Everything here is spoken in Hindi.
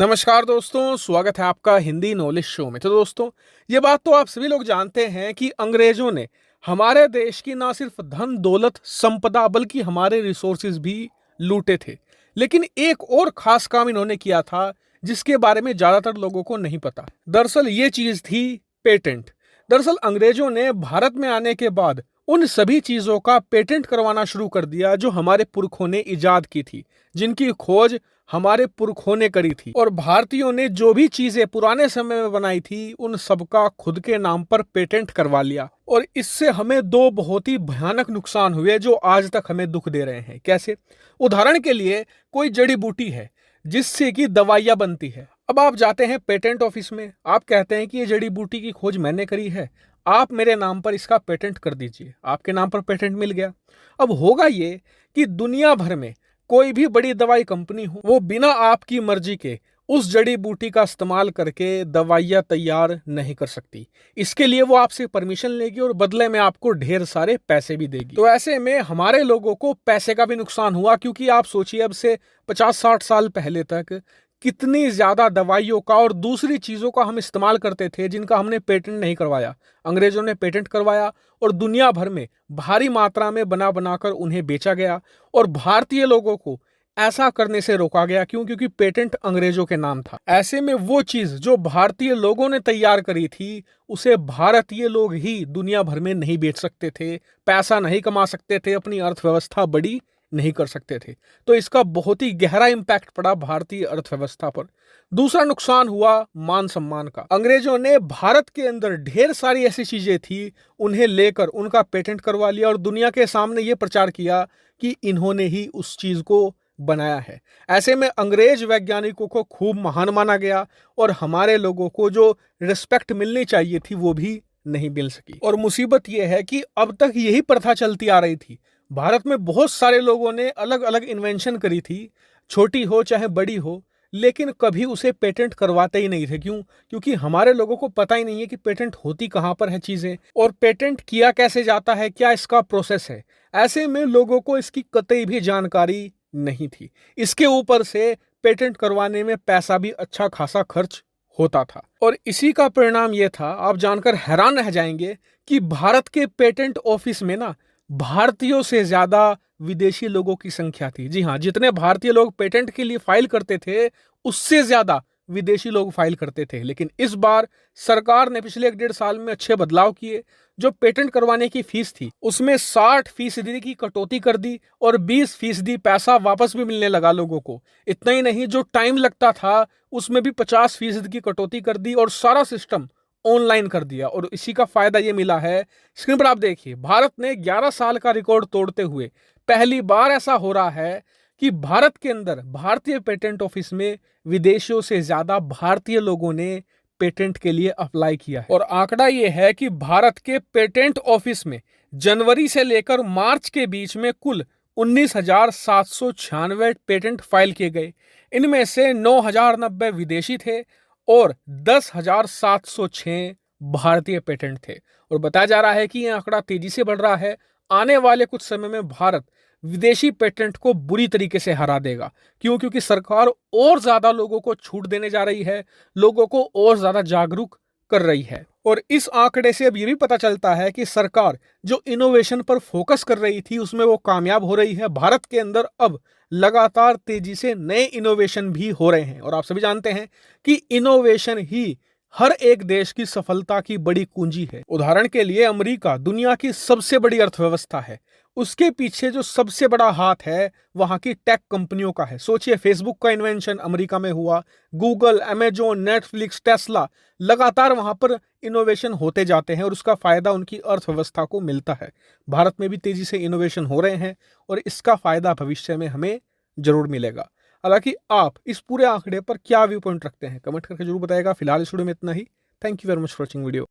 नमस्कार दोस्तों, स्वागत है आपका हिंदी नॉलेज शो में। तो दोस्तों, ये बात तो आप सभी लोग जानते हैं कि अंग्रेजों ने हमारे देश की ना सिर्फ धन दौलत संपदा बल्कि हमारे रिसोर्सेज भी लूटे थे। लेकिन एक और खास काम इन्होंने किया था जिसके बारे में ज्यादातर लोगों को नहीं पता। दरअसल ये चीज थी पेटेंट। दरअसल अंग्रेजों ने भारत में आने के बाद उन सभी चीजों का पेटेंट करवाना शुरू कर दिया जो हमारे पुरखों ने इजाद की थी, जिनकी खोज हमारे पुरखों ने करी थी। और भारतीयों ने जो भी चीजें पुराने समय में बनाई थी उन सबका खुद के नाम पर पेटेंट करवा लिया। और इससे हमें दो बहुत ही भयानक नुकसान हुए जो आज तक हमें दुख दे रहे हैं। कैसे? उदाहरण के लिए, कोई जड़ी बूटी है जिससे कि दवाइयां बनती है। अब आप जाते हैं पेटेंट ऑफिस में, आप कहते हैं कि ये जड़ी बूटी की खोज मैंने करी है, आप मेरे नाम पर इसका पेटेंट कर दीजिए। आपके नाम पर पेटेंट मिल गया। अब होगा ये कि दुनिया भर में कोई भी बड़ी दवाई कंपनी हो, वो बिना आपकी मर्जी के उस जड़ी बूटी का इस्तेमाल करके दवाइयां तैयार नहीं कर सकती। इसके लिए वो आपसे परमिशन लेगी और बदले में आपको ढेर सारे पैसे भी देगी। तो ऐसे में हमारे लोगों को पैसे का भी नुकसान हुआ, क्योंकि आप सोचिए अब से 50-60 साल पहले तक कितनी ज्यादा दवाइयों का और दूसरी चीजों का हम इस्तेमाल करते थे जिनका हमने पेटेंट नहीं करवाया। अंग्रेजों ने पेटेंट करवाया और दुनिया भर में भारी मात्रा में बना बनाकर उन्हें बेचा गया। और भारतीय लोगों को ऐसा करने से रोका गया। क्यों? क्योंकि पेटेंट अंग्रेजों के नाम था। ऐसे में वो चीज जो भारतीय लोगों ने तैयार करी थी उसे भारतीय लोग ही दुनिया भर में नहीं बेच सकते थे, पैसा नहीं कमा सकते थे, अपनी अर्थव्यवस्था बड़ी नहीं कर सकते थे। तो इसका बहुत ही गहरा इंपैक्ट पड़ा भारतीय अर्थव्यवस्था पर। दूसरा नुकसान हुआ मान सम्मान का। अंग्रेजों ने भारत के अंदर ढेर सारी ऐसी चीजें थी, उन्हें लेकर उनका पेटेंट करवा लिया और दुनिया के सामने ये प्रचार किया कि इन्होंने ही उस चीज को बनाया है। ऐसे में अंग्रेज वैज्ञानिकों को खूब महान माना गया और हमारे लोगों को जो रिस्पेक्ट मिलनी चाहिए थी वो भी नहीं मिल सकी। और मुसीबत यह है कि अब तक यही प्रथा चलती आ रही थी। भारत में बहुत सारे लोगों ने अलग अलग इन्वेंशन करी थी, छोटी हो चाहे बड़ी हो, लेकिन कभी उसे पेटेंट करवाते ही नहीं थे। क्यों? क्योंकि हमारे लोगों को पता ही नहीं है कि पेटेंट होती कहाँ पर है चीजें, और पेटेंट किया कैसे जाता है, क्या इसका प्रोसेस है। ऐसे में लोगों को इसकी कतई भी जानकारी नहीं थी। इसके ऊपर से पेटेंट करवाने में पैसा भी अच्छा खासा खर्च होता था। और इसी का परिणाम यह था, आप जानकर हैरान रह जाएंगे कि भारत के पेटेंट ऑफिस में ना भारतीयों से ज्यादा विदेशी लोगों की संख्या थी। जी हाँ, जितने भारतीय लोग पेटेंट के लिए फाइल करते थे उससे ज्यादा विदेशी लोग फाइल करते थे। लेकिन इस बार सरकार ने पिछले 1-1.5 साल में अच्छे बदलाव किए। जो पेटेंट करवाने की फीस थी उसमें 60% की कटौती कर दी और 20% पैसा वापस भी मिलने लगा लोगों को। इतना ही नहीं, जो टाइम लगता था उसमें भी 50% की कटौती कर दी और सारा सिस्टम ऑनलाइन कर दिया। और इसी का फायदा ये मिला है, स्क्रीन पर आप देखिए, भारत ने 11 साल का रिकॉर्ड तोड़ते हुए पहली बार ऐसा हो रहा है कि भारत के अंदर भारतीय पेटेंट ऑफिस में विदेशियों से ज्यादा भारतीय लोगों ने पेटेंट के लिए अप्लाई किया है। और आंकड़ा यह है कि भारत के पेटेंट ऑफिस में जनवरी से लेकर मार्च के बीच में कुल 19,796 पेटेंट फाइल किए गए। इनमें से 9,090 विदेशी थे और 10,706 भारतीय पेटेंट थे। और बताया जा रहा है कि यह आंकड़ा तेजी से बढ़ रहा है। आने वाले कुछ समय में भारत विदेशी पेटेंट को बुरी तरीके से हरा देगा। क्यों? क्योंकि सरकार और ज्यादा लोगों को छूट देने जा रही है, लोगों को और ज्यादा जागरूक कर रही है। और इस आंकड़े से अब ये भी पता चलता है कि सरकार जो इनोवेशन पर फोकस कर रही थी उसमें वो कामयाब हो रही है। भारत के अंदर अब लगातार तेजी से नए इनोवेशन भी हो रहे हैं। और आप सभी जानते हैं कि इनोवेशन ही हर एक देश की सफलता की बड़ी कुंजी है। उदाहरण के लिए, अमेरिका दुनिया की सबसे बड़ी अर्थव्यवस्था है, उसके पीछे जो सबसे बड़ा हाथ है वहां की टेक कंपनियों का है। सोचिए, फेसबुक का इन्वेंशन अमेरिका में हुआ, गूगल, अमेजोन, नेटफ्लिक्स, टेस्ला, लगातार वहां पर इनोवेशन होते जाते हैं और उसका फायदा उनकी अर्थव्यवस्था को मिलता है। भारत में भी तेजी से इनोवेशन हो रहे हैं और इसका फायदा भविष्य में हमें जरूर मिलेगा। हालांकि आप इस पूरे आंकड़े पर क्या व्यू पॉइंट रखते हैं, कमेंट करके जरूर बताएगा। फिलहाल इस वीडियो में इतना ही। Thank you very much for watching video.